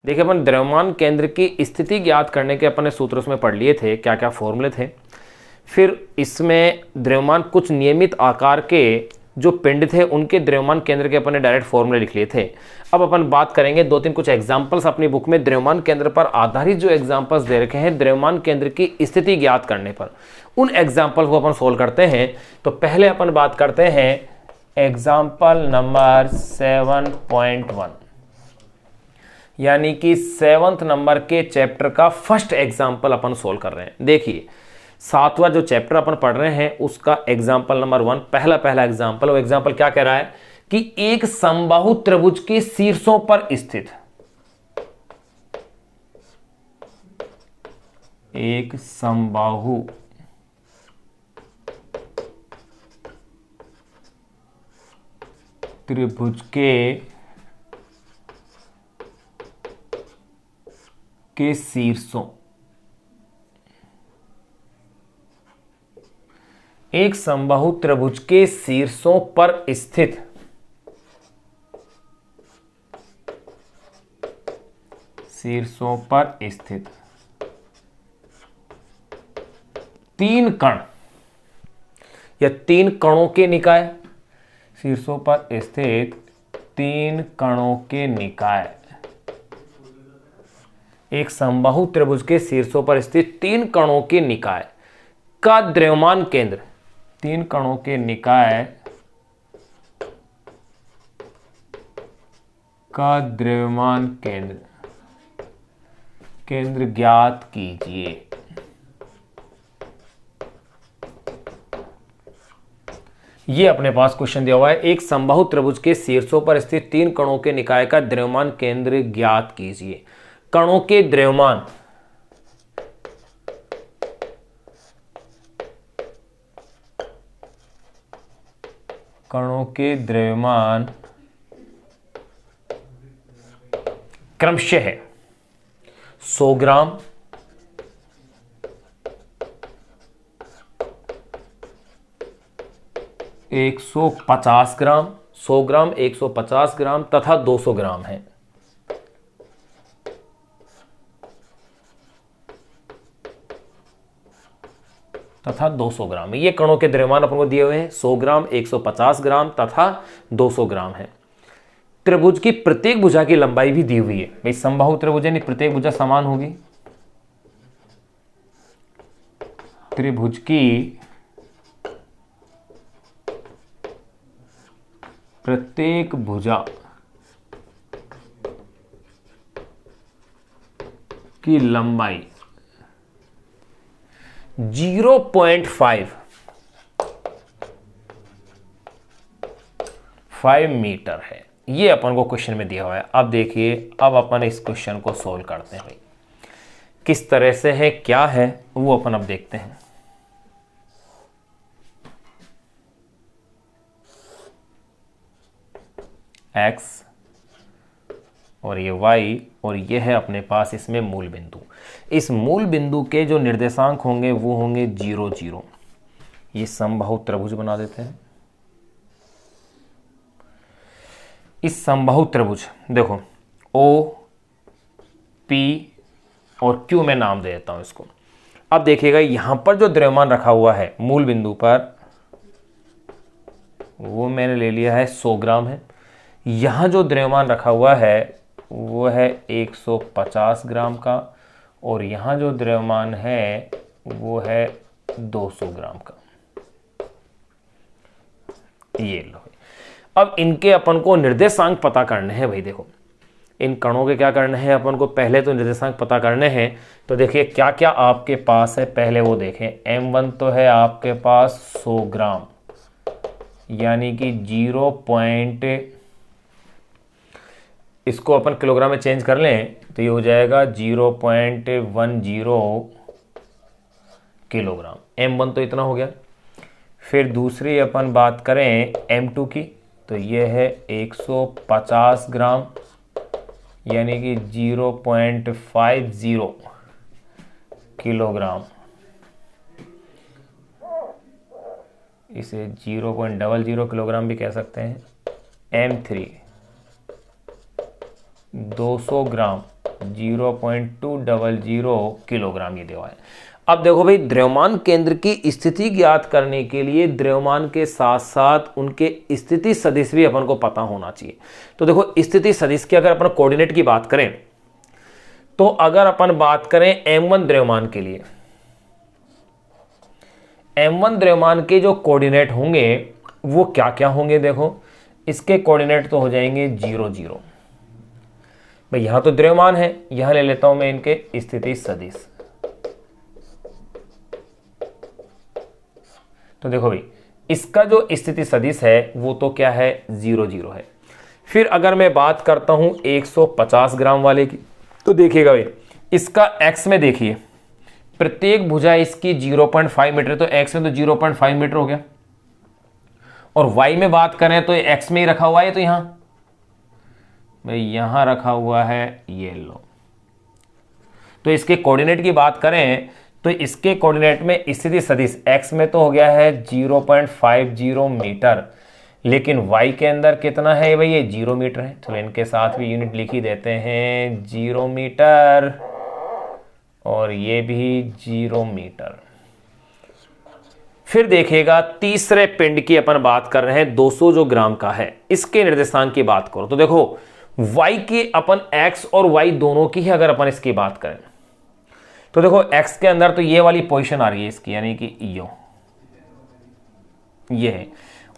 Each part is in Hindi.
देखिए, अपन द्रव्यमान केंद्र की स्थिति ज्ञात करने के अपने सूत्र उसमें पढ़ लिए थे, क्या क्या फॉर्मूले थे। फिर इसमें द्रव्यमान कुछ नियमित आकार के जो पिंड थे उनके द्रव्यमान केंद्र के अपने डायरेक्ट फॉर्मूले लिख लिए थे। अब अपन बात करेंगे दो तीन कुछ एग्जांपल्स अपनी बुक में द्रव्यमान केंद्र पर आधारित जो एग्जांपल्स दे रखे हैं द्रव्यमान केंद्र की स्थिति ज्ञात करने पर, उन एग्जांपल को अपन सोल्व करते हैं। तो पहले अपन बात करते हैं एग्जाम्पल नंबर 7.1, यानी कि 7th नंबर के चैप्टर का फर्स्ट एग्जाम्पल अपन सोल्व कर रहे हैं। देखिए, 7वां जो चैप्टर अपन पढ़ रहे हैं उसका एग्जाम्पल नंबर 1, पहला एग्जाम्पल। वो एग्जाम्पल क्या कह रहा है कि एक समबाहु त्रिभुज के शीर्षों पर स्थित एक समबाहु त्रिभुज के शीर्षों, एक समबाहु त्रिभुज के शीर्षों पर स्थित तीन कण या तीन कणों के निकाय, शीर्षों पर स्थित तीन कणों के निकाय, एक समबाहु त्रिभुज के शीर्षों पर स्थित तीन कणों के निकाय का द्रव्यमान केंद्र, तीन कणों के निकाय का द्रव्यमान केंद्र ज्ञात कीजिए। ये अपने पास क्वेश्चन दिया हुआ है, एक समबाहु त्रिभुज के शीर्षों पर स्थित तीन कणों के निकाय का द्रव्यमान केंद्र ज्ञात कीजिए। कणों के द्रव्यमान, क्रमशः है 100 ग्राम, 150 ग्राम, 100 ग्राम, 150 ग्राम तथा 200 ग्राम है। तथा 200 ग्राम, ये कणों के द्रव्यमान अपन को दिए हुए हैं। 100 ग्राम, 150 ग्राम तथा 200 ग्राम है। त्रिभुज की प्रत्येक भुजा की लंबाई भी दी हुई है। भाई समबाहु त्रिभुज यानी प्रत्येक भुजा समान होगी। त्रिभुज की प्रत्येक भुजा की लंबाई 0.5 मीटर है। ये अपन को क्वेश्चन में दिया हुआ है। अब देखिए, अब अपन इस क्वेश्चन को सोल्व करते हैं। भाई किस तरह से है, क्या है, वो अपन अब देखते हैं। x और ये y और ये है अपने पास इसमें मूल बिंदु। इस मूल बिंदु के जो निर्देशांक होंगे वो होंगे 0, 0। ये समबाहु त्रिभुज बना देते हैं। इस समबाहु त्रिभुज देखो O, P और Q में नाम दे देता हूं इसको। अब देखिएगा यहां पर जो द्रव्यमान रखा हुआ है मूल बिंदु पर, वो मैंने ले लिया है 100 ग्राम है। यहां जो द्रव्यमान रखा हुआ है वो है 150 ग्राम का, और यहां जो द्रव्यमान है वो है 200 ग्राम का। ये लो, अब इनके अपन को निर्देशांक पता करने हैं। भाई देखो, इन कणों के क्या करने हैं अपन को, पहले तो निर्देशांक पता करने हैं। तो देखिए क्या क्या आपके पास है, पहले वो देखें। m1 तो है आपके पास 100 ग्राम, यानी कि 0. इसको अपन किलोग्राम में चेंज कर लें तो ये हो जाएगा 0.10 किलोग्राम। m1 तो इतना हो गया। फिर दूसरी अपन बात करें m2 की, तो ये है 150 ग्राम, यानी कि 0.50 किलोग्राम। इसे 0.00 किलोग्राम भी कह सकते हैं। m3 200 ग्राम, 0.200 किलोग्राम ये दिया है। अब देखो भाई, द्रव्यमान केंद्र की स्थिति ज्ञात करने के लिए द्रव्यमान के साथ साथ उनके स्थिति सदिश भी अपन को पता होना चाहिए। तो देखो, स्थिति सदिश की अगर अपन कोऑर्डिनेट की बात करें, तो अगर अपन बात करें m1 द्रव्यमान के लिए, m1 द्रव्यमान के जो कोऑर्डिनेट होंगे वो क्या क्या होंगे? देखो, इसके कोऑर्डिनेट तो हो जाएंगे 0 0। भाई यहां तो द्रव्यमान है, यहां ले लेता हूं मैं इनके स्थिति सदिश। तो देखो भाई, इसका जो स्थिति सदिश है वो तो क्या है? 0 0 है। फिर अगर मैं बात करता हूं 150 ग्राम वाले की, तो देखिएगा भाई, इसका x में देखिए, प्रत्येक भुजा इसकी 0.5 मीटर, तो x में तो 0.5 मीटर हो गया। और y में बात करें तो x में ही रखा हुआ है, तो यहां भाई यहां रखा हुआ है, ये लो। तो इसके कोऑर्डिनेट की बात करें तो इसके कोऑर्डिनेट में स्थिति सदिश x में तो हो गया है 0.50 मीटर, लेकिन y के अंदर कितना है भाई? ये 0 मीटर है। तो इनके साथ भी यूनिट लिख ही देते हैं, 0 मीटर, और ये भी 0 मीटर। फिर देखिएगा, तीसरे पिंड की अपन बात कर रहे हैं, 200 जो ग्राम का है, इसके निर्देशांक की बात करो तो देखो, y की अपन x और y दोनों की ही अगर अपन इसकी बात करें तो देखो, x के अंदर तो ये वाली पोजीशन आ रही है इसकी, यानी कि ये है,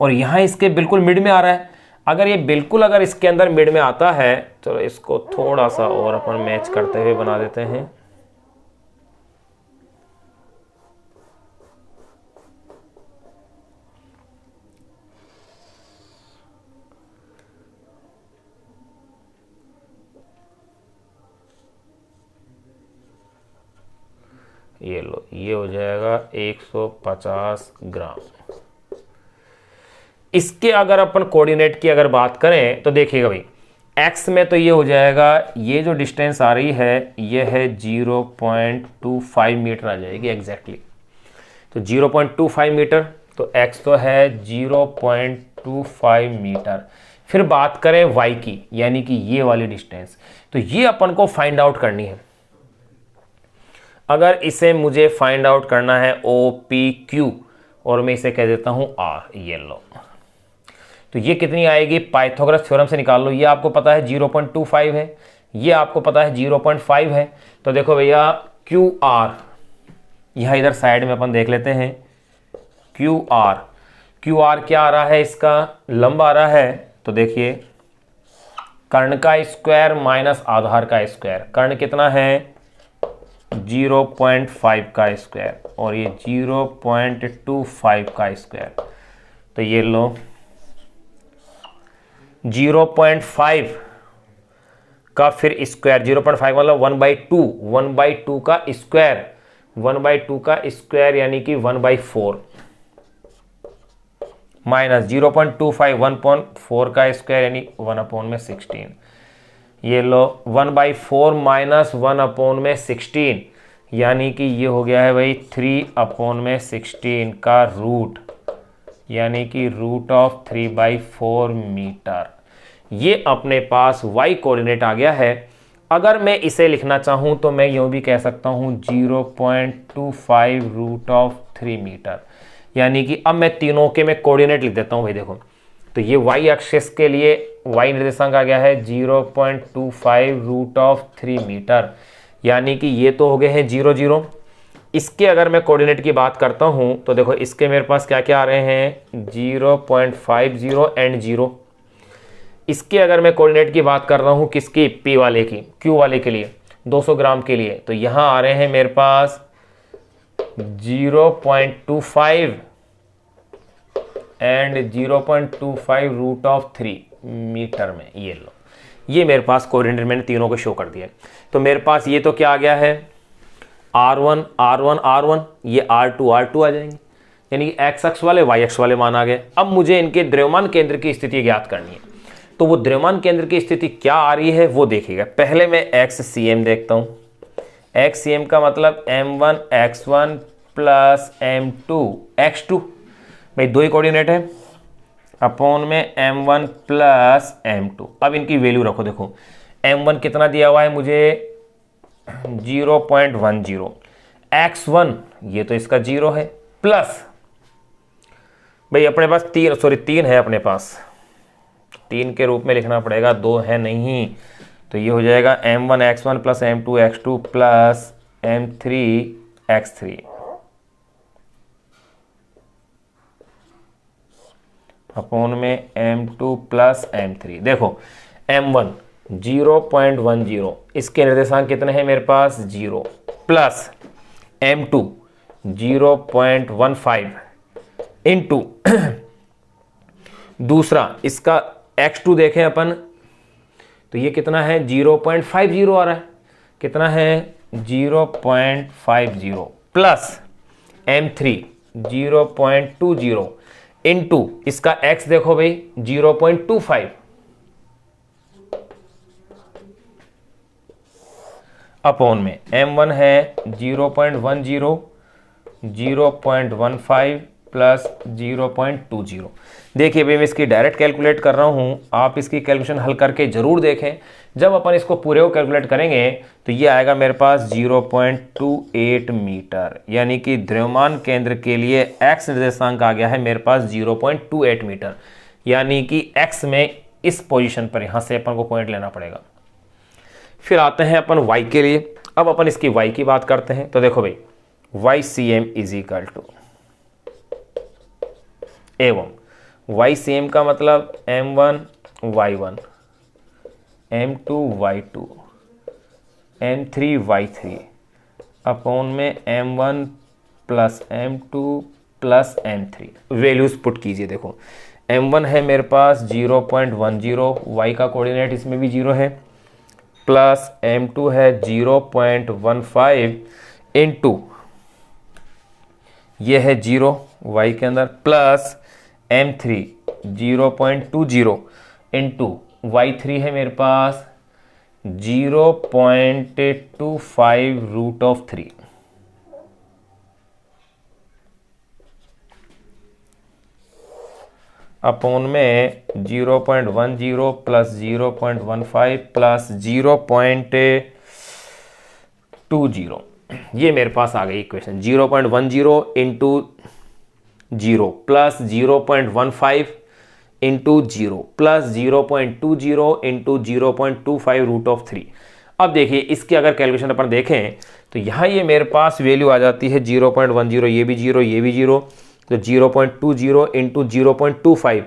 और यहां इसके बिल्कुल मिड में आ रहा है। अगर ये बिल्कुल अगर इसके अंदर मिड में आता है, चलो इसको थोड़ा सा और अपन मैच करते हुए बना देते हैं। ये लो, ये हो जाएगा 150 ग्राम। इसके अगर अपन कोऑर्डिनेट की अगर बात करें तो देखिएगा भाई, x में तो ये हो जाएगा, ये जो डिस्टेंस आ रही है ये है 0.25 मीटर आ जाएगी एग्जैक्टली। तो 0.25 मीटर, तो x तो है 0.25 मीटर। फिर बात करें y की, यानी कि ये वाली डिस्टेंस, तो ये अपन को फाइंड आउट करनी है। अगर इसे मुझे फाइंड आउट करना है OPQ, और मैं इसे कह देता हूं R, ये लो, तो ये कितनी आएगी? पाइथागोरस थ्योरम से निकाल लो। ये आपको पता है 0.25 है, ये आपको पता है 0.5 है। तो देखो भैया, QR यहां इधर साइड में अपन देख लेते हैं, QR क्या आ रहा है? इसका लंब आ रहा है। तो देखिए, कर्ण का स्क्वायर माइनस आधार का स्क्वायर, कर्ण कितना है? 0.5 का स्क्वायर, और ये 0.25 का स्क्वायर। तो ये लो, 0.5 का फिर स्क्वायर, 0.5 मतलब 1/2 का स्क्वायर, 1/2 का स्क्वायर यानी कि 1/4, माइनस 0.25 1/4 का स्क्वायर यानी 1/16। ये लो, 1/4 माइनस 1/16 यानी कि ये हो गया है भाई 3/16 का रूट, यानी कि √3/4 मीटर। ये अपने पास y कोऑर्डिनेट आ गया है। अगर मैं इसे लिखना चाहूँ तो मैं यूँ भी कह सकता हूँ 0.25 √3 मीटर, यानी कि अब मैं तीनों के मैं कोऑर्डिनेट लिख देता हूँ भाई। देखो, तो ये y एक्सिस के लिए y निर्देशांक आ गया है 0.25 √3 मीटर, यानी कि ये तो हो गए हैं 0 0। इसके अगर मैं कोऑर्डिनेट की बात करता हूं तो देखो, इसके मेरे पास क्या क्या आ रहे हैं? 0.50 एंड 0। इसके अगर मैं कोऑर्डिनेट की बात कर रहा हूं, किसकी? P वाले की, Q वाले के लिए, 200 ग्राम के लिए, तो यहां आ रहे हैं मेरे पास 0.25 एंड 0.25 √3 मीटर में। ये लो, ये मेरे पास कोऑर्डिनेट मैंने तीनों को शो कर दिया। तो मेरे पास ये तो क्या आ गया है? R1 R1 R1, ये R2 R2 आ जाएंगे, यानी कि x अक्ष वाले y अक्ष वाले मान आ गए। अब मुझे इनके द्रव्यमान केंद्र की स्थिति ज्ञात करनी है, तो वो द्रव्यमान केंद्र की स्थिति क्या आ रही है वो देखिएगा। पहले मैं XCM देखता हूँ। XCM का मतलब M1 x1 plus M2 x2, भाई दो ही कोऑर्डिनेट है, अपॉन में M1 प्लस M2। अब इनकी वैल्यू रखो। देखो, M1 कितना दिया हुआ है मुझे? 0.10, x1 ये तो इसका 0 है, प्लस भाई अपने पास 3 है, अपने पास 3 के रूप में लिखना पड़ेगा, 2 है नहीं, तो ये हो जाएगा m1x1 plus m2x2 plus m3x3 upon में m2 प्लस m3। देखो m1 0.10, इसके निर्देशांक कितने हैं मेरे पास 0, प्लस m2 0.15 इंटू दूसरा इसका x2 देखें अपन, तो ये कितना है 0.50 आ रहा है, कितना है 0.50 प्लस m3 0.20 इंटू इसका x देखो भाई 0.25 अपॉन में m1 है 0.10, 0.15 प्लस 0.20। देखिए भाई मैं इसकी डायरेक्ट कैलकुलेट कर रहा हूं, आप इसकी कैलकुलेशन हल करके जरूर देखें। जब अपन इसको पूरे को कैलकुलेट करेंगे तो ये आएगा मेरे पास 0.28 मीटर, यानी कि द्रव्यमान केंद्र के लिए x निर्देशांक आ गया है मेरे पास 0.28 मीटर, यानी कि x में इस पोजीशन पर यहां से अपन को पॉइंट लेना पड़ेगा। फिर आते हैं अपन y के लिए। अब अपन इसकी y की बात करते हैं, तो देखो भाई YCM इज इक्वल टू एवं YCM का मतलब M1 Y1, M2 Y2, M3 Y3 upon में M1 plus M2 plus M3। Values put कीजिए। देखो M1 है मेरे पास 0.10, Y का कोऑर्डिनेट इसमें भी 0 है, प्लस M2 है 0.15 इंटू ये है 0 Y के अंदर, प्लस M3 0.20 इंटू Y3 है मेरे पास 0.25√3 अपॉन में 0.10 प्लस 0.15 प्लस 0.20। ये मेरे पास आ गई equation. 0.10 into 0 plus 0.15 into 0 plus 0.20 into 0.25√3। अब देखिए इसकी अगर कैलकुलेशन अपन देखें तो यहाँ ये मेरे पास वैल्यू आ जाती है 0.10, ये भी 0, ये भी 0, तो 0.20 इंटू 0.25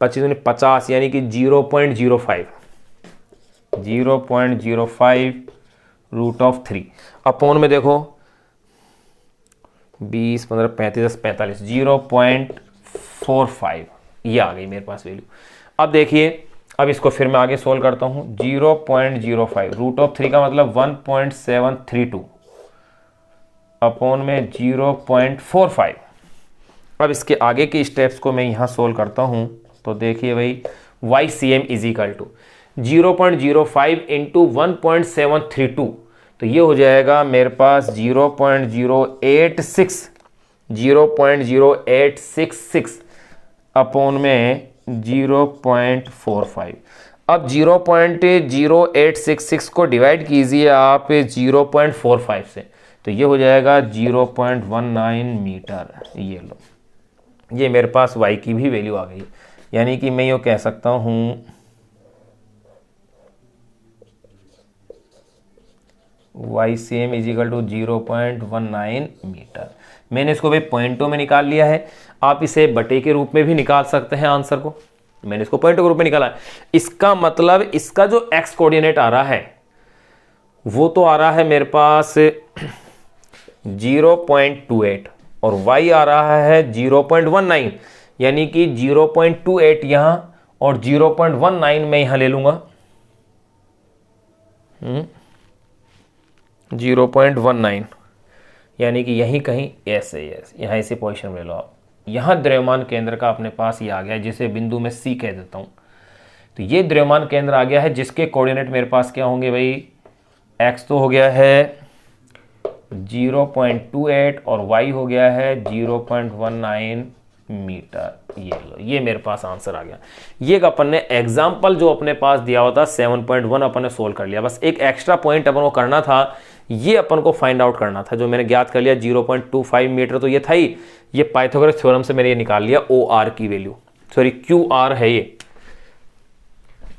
50, यानी कि 0.05√3 अपॉन में देखो 20, 15, 35, 45, 0.45 ये आ गई मेरे पास वैल्यू। अब देखिए अब इसको फिर मैं आगे सोल्व करता हूँ। 0.05√3 का मतलब 1.732 अपॉन में 0.45। अब इसके आगे के स्टेप्स को मैं यहाँ सोल्व करता हूँ, तो देखिए भाई YCM is equal to 0.05 into 1.732, तो ये हो जाएगा मेरे पास 0.0866 अपॉन में 0.45। अब 0.0866 को डिवाइड कीजिए आप 0.45 से, तो ये हो जाएगा 0.19 मीटर। ये लो, ये मेरे पास y की भी वैल्यू आ गई, यानी कि मैं ये कह सकता हूँ YCM is equal to 0.19 metre. मैंने इसको भी पॉइंटों में निकाल लिया है, आप इसे बटे के रूप में भी निकाल सकते हैं आंसर को। मैंने इसको पॉइंटों के रूप में निकाला है। इसका मतलब इसका जो x कोऑर्डिनेट आ रहा है वो तो आ रहा है मेरे पास 0.28 और y आ रहा है 0.19, यानी कि 0.28 यहां और 0.19 मैं यहां ले लूंगा 0.19, यानी कि यहीं कहीं ऐसे यहाँ इसी पोजीशन में ले लो आप। यहाँ द्रव्यमान केंद्र का अपने पास ये आ गया है, जिसे बिंदु में C कह देता हूँ। तो ये द्रव्यमान केंद्र आ गया है, जिसके कोऑर्डिनेट मेरे पास क्या होंगे भाई, x तो हो गया है 0.28 और y हो गया है 0.19 मीटर। ये लो, ये मेरे पास आंसर आ गया। ये अपन ने एग्जाम्पल जो अपने पास दिया हुआ था 7.1 अपन ने सोल्व कर लिया। बस एक एक्स्ट्रा पॉइंट अपन को करना था, ये अपन को फाइंड आउट करना था, जो मैंने ज्ञात कर लिया 0.25 मीटर तो ये था ही। ये पाइथागोरस थ्योरम से मैंने ये निकाल लिया ओ आर की वैल्यू, सॉरी क्यू आर है ये,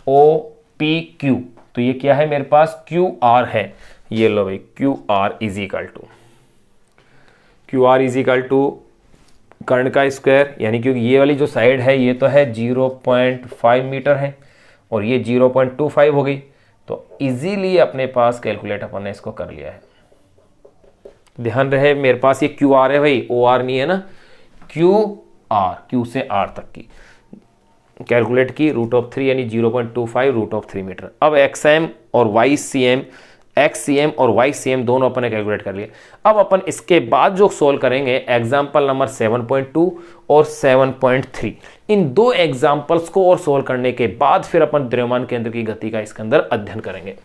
ओ पी क्यू, तो ये क्या है मेरे पास क्यू आर है। ये लो भाई, Q R is equal to कर्ण का स्क्वायर, यानी क्योंकि ये वाली जो साइड है ये तो है 0.5 मीटर है और ये 0.25 हो गई, तो इजीली अपने पास कैलकुलेट अपन ने इसको कर लिया है। ध्यान रहे मेरे पास ये क्यू आर है भाई, ओ आर नहीं है ना, क्यू आर, क्यू से आर तक की कैलकुलेट की, √3 यानी 0.25 √3 मीटर। अब XM और YCM, XCM और YCM दोनों अपन ने कैलकुलेट कर लिए। अब अपन इसके बाद जो सोल्व करेंगे एग्जाम्पल नंबर 7.2 और 7.3, इन दो एग्जाम्पल्स को और सोल्व करने के बाद फिर अपन द्रव्यमान केंद्र की गति का इसके अंदर अध्ययन करेंगे।